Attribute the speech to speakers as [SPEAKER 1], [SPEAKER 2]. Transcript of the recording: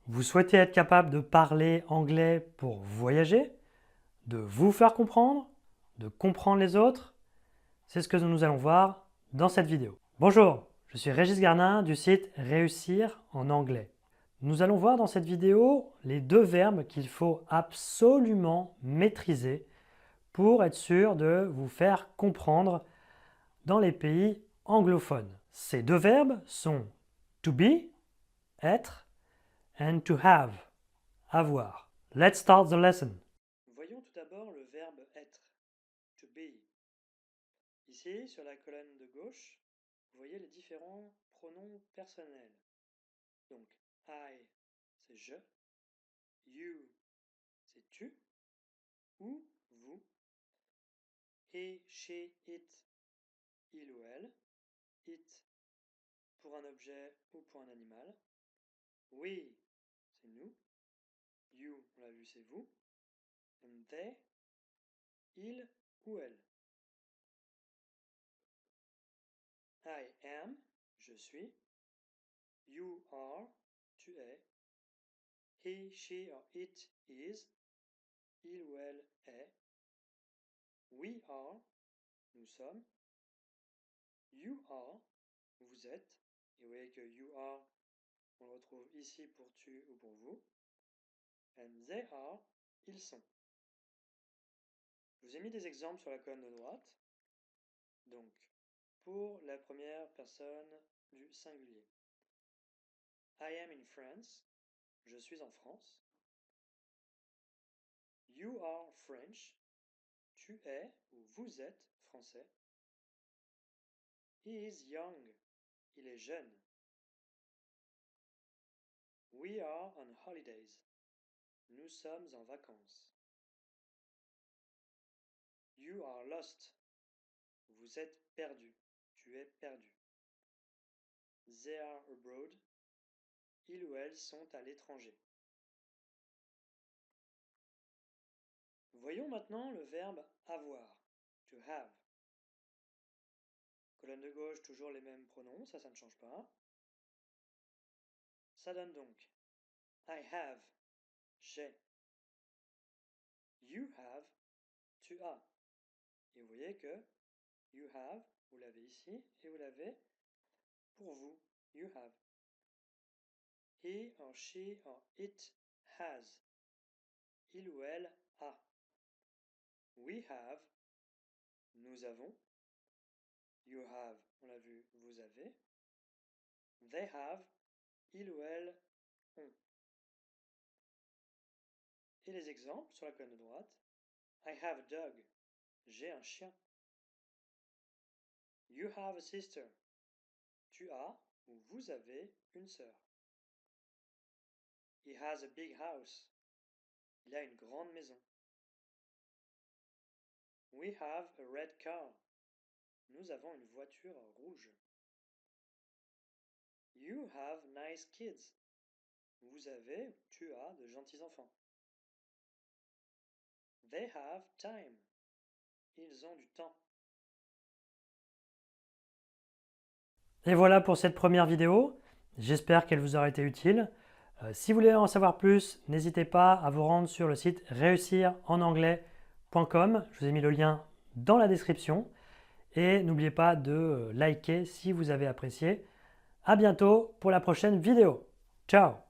[SPEAKER 1] Vous souhaitez être capable de parler anglais pour voyager, de vous faire comprendre, de comprendre les autres? C'est ce que nous allons voir dans cette vidéo. Bonjour, je suis Régis Garnin du site Réussir en anglais. Nous allons voir dans cette vidéo les deux verbes qu'il faut absolument maîtriser pour être sûr de vous faire comprendre dans les pays anglophones. Ces deux verbes sont to be, être, and to have, avoir. Let's start the lesson. Voyons tout d'abord le verbe être, to be. Ici, sur la colonne de gauche, vous voyez les différents pronoms personnels. Donc, I, c'est je, you, c'est tu, ou vous, he, she, it, il ou elle, it pour un objet ou pour un animal, we, c'est nous, you, on l'a vu, c'est vous, and they, il ou elle. I am, je suis, you are, tu es, he, she or it is, il ou elle est, we are, nous sommes, you are, vous êtes, et vous voyez que you are, on le retrouve ici pour tu ou pour vous, and they are, ils sont. Je vous ai mis des exemples sur la colonne de droite. Donc, pour la première personne du singulier. I am in France, je suis en France. You are French, tu es ou vous êtes français. He is young, il est jeune. We are on holidays, nous sommes en vacances. You are lost, vous êtes perdu, tu es perdu. They are abroad, ils ou elles sont à l'étranger. Voyons maintenant le verbe avoir, to have. Colonne de gauche, toujours les mêmes pronoms, ça ne change pas. Ça donne donc I have, j'ai. You have, tu as. Et vous voyez que you have, vous l'avez ici, et vous l'avez pour vous, you have. He or she or it has. Il ou elle a. We have, nous avons. You have, on l'a vu, vous avez. They have, ils ou elles ont. Et les exemples sur la colonne de droite. I have a dog, j'ai un chien. You have a sister, tu as ou vous avez une sœur. He has a big house, il a une grande maison. We have a red car, nous avons une voiture rouge. You have nice kids, vous avez, tu as de gentils enfants. They have time, ils ont du temps. Et voilà pour cette première vidéo. J'espère qu'elle vous aura été utile. Si vous voulez en savoir plus, n'hésitez pas à vous rendre sur le site réussirenanglais.com. Je vous ai mis le lien dans la description. Et n'oubliez pas de liker si vous avez apprécié. À bientôt pour la prochaine vidéo. Ciao!